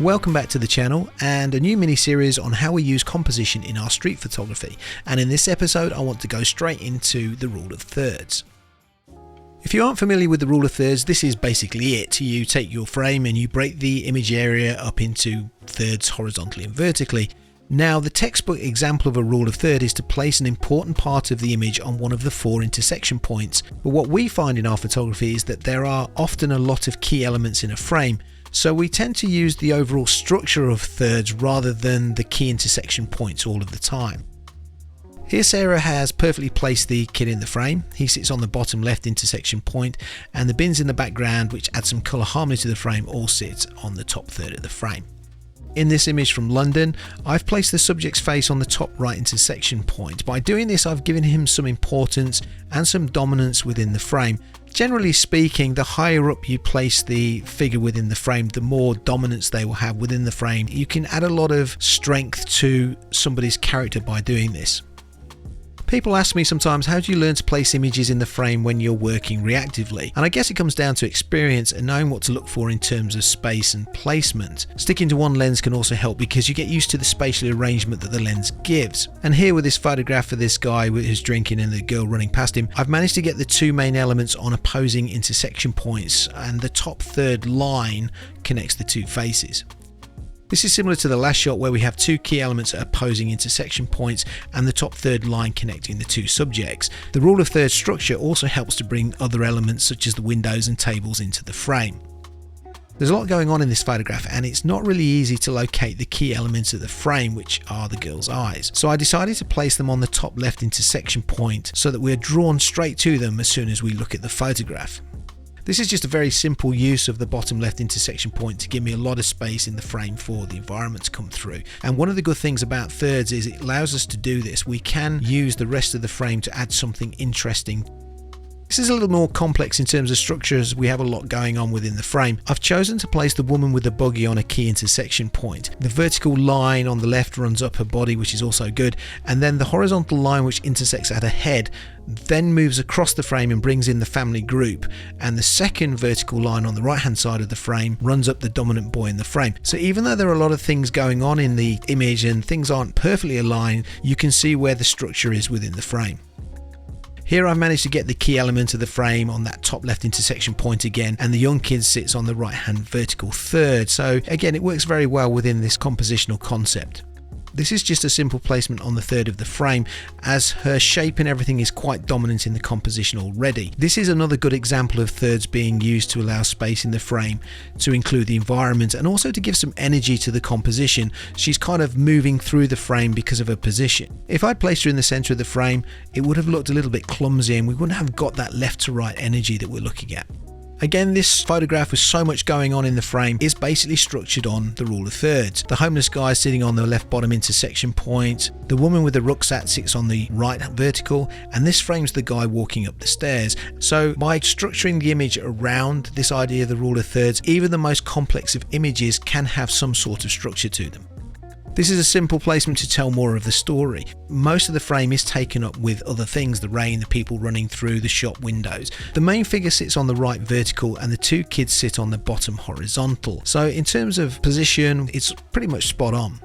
Welcome back to the channel and a new mini-series on how we use composition in our street photography, and in this episode I want to go straight into the rule of thirds. If you aren't familiar with the rule of thirds, this is basically it. You take your frame and you break the image area up into thirds horizontally and vertically. Now, the textbook example of a rule of third is to place an important part of the image on one of the 4 intersection points, but what we find in our photography is that there are often a lot of key elements in a frame, so we tend to use the overall structure of thirds rather than the key intersection points all of the time. Here Sarah has perfectly placed the kid in the frame. He sits on the bottom left intersection point, and the bins in the background, which add some colour harmony to the frame, all sit on the top third of the frame. In this image from London, I've placed the subject's face on the top right intersection point. By doing this, I've given him some importance and some dominance within the frame. Generally speaking, the higher up you place the figure within the frame, the more dominance they will have within the frame. You can add a lot of strength to somebody's character by doing this. People ask me sometimes, how do you learn to place images in the frame when you're working reactively? And I guess it comes down to experience and knowing what to look for in terms of space and placement. Sticking to one lens can also help because you get used to the spatial arrangement that the lens gives. And here with this photograph of this guy who's drinking and the girl running past him, I've managed to get the 2 main elements on opposing intersection points, and the top third line connects the 2 faces. This is similar to the last shot where we have 2 key elements at opposing intersection points and the top third line connecting the 2 subjects. The rule of thirds structure also helps to bring other elements such as the windows and tables into the frame. There's a lot going on in this photograph, and it's not really easy to locate the key elements of the frame, which are the girl's eyes. So I decided to place them on the top left intersection point so that we're drawn straight to them as soon as we look at the photograph. This is just a very simple use of the bottom left intersection point to give me a lot of space in the frame for the environment to come through. And one of the good things about thirds is it allows us to do this. We can use the rest of the frame to add something interesting. This is a little more complex in terms of structure as we have a lot going on within the frame. I've chosen to place the woman with the buggy on a key intersection point. The vertical line on the left runs up her body, which is also good, and then the horizontal line which intersects at her head then moves across the frame and brings in the family group, and the second vertical line on the right hand side of the frame runs up the dominant boy in the frame. So even though there are a lot of things going on in the image and things aren't perfectly aligned, you can see where the structure is within the frame. Here I've managed to get the key element of the frame on that top left intersection point again, and the young kid sits on the right hand vertical third. So again, it works very well within this compositional concept. This is just a simple placement on the third of the frame, as her shape and everything is quite dominant in the composition already. This is another good example of thirds being used to allow space in the frame to include the environment and also to give some energy to the composition. She's kind of moving through the frame because of her position. If I'd placed her in the center of the frame, it would have looked a little bit clumsy and we wouldn't have got that left to right energy that we're looking at. Again, this photograph with so much going on in the frame is basically structured on the rule of thirds. The homeless guy is sitting on the left bottom intersection point, the woman with the rucksack sits on the right vertical, and this frames the guy walking up the stairs. So by structuring the image around this idea of the rule of thirds, even the most complex of images can have some sort of structure to them. This is a simple placement to tell more of the story. Most of the frame is taken up with other things, the rain, the people running through, the shop windows. The main figure sits on the right vertical and the 2 kids sit on the bottom horizontal. So in terms of position, it's pretty much spot on.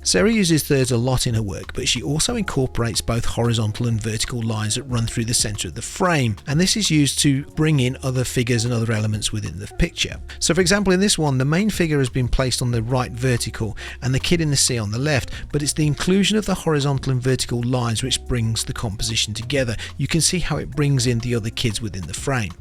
Sarah uses thirds a lot in her work, but she also incorporates both horizontal and vertical lines that run through the center of the frame, and this is used to bring in other figures and other elements within the picture. So for example, in this one, the main figure has been placed on the right vertical and the kid in the sea on the left, but it's the inclusion of the horizontal and vertical lines which brings the composition together. You can see how it brings in the other kids within the frame.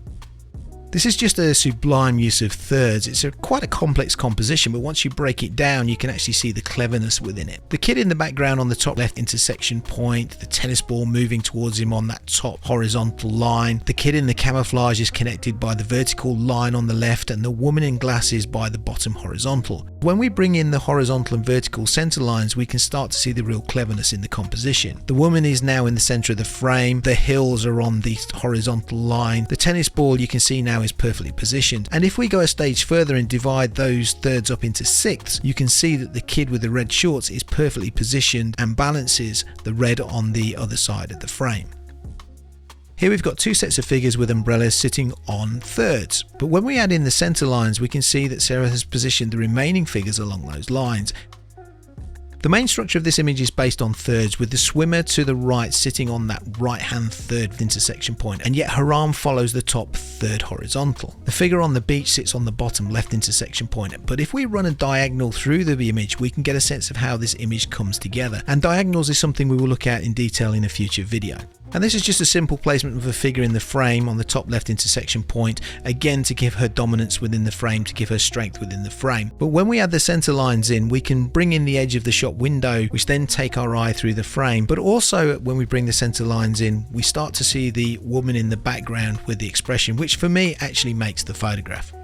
This is just a sublime use of thirds. It's quite a complex composition, but once you break it down, you can actually see the cleverness within it. The kid in the background on the top left intersection point, the tennis ball moving towards him on that top horizontal line, the kid in the camouflage is connected by the vertical line on the left, and the woman in glasses by the bottom horizontal. When we bring in the horizontal and vertical center lines, we can start to see the real cleverness in the composition. The woman is now in the center of the frame, the hills are on the horizontal line, the tennis ball you can see now is perfectly positioned, and if we go a stage further and divide those thirds up into sixths, you can see that the kid with the red shorts is perfectly positioned and balances the red on the other side of the frame. Here we've got two sets of figures with umbrellas sitting on thirds, but when we add in the center lines, we can see that Sarah has positioned the remaining figures along those lines. The main structure of this image is based on thirds, with the swimmer to the right sitting on that right hand third intersection point, and yet her arm follows the top third horizontal. The figure on the beach sits on the bottom left intersection point, but if we run a diagonal through the image, we can get a sense of how this image comes together, and diagonals is something we will look at in detail in a future video. And this is just a simple placement of a figure in the frame on the top left intersection point, again to give her dominance within the frame, to give her strength within the frame. But when we add the center lines in, we can bring in the edge of the shot window, which then take our eye through the frame. But also when we bring the center lines in, we start to see the woman in the background with the expression, which for me actually makes the photograph.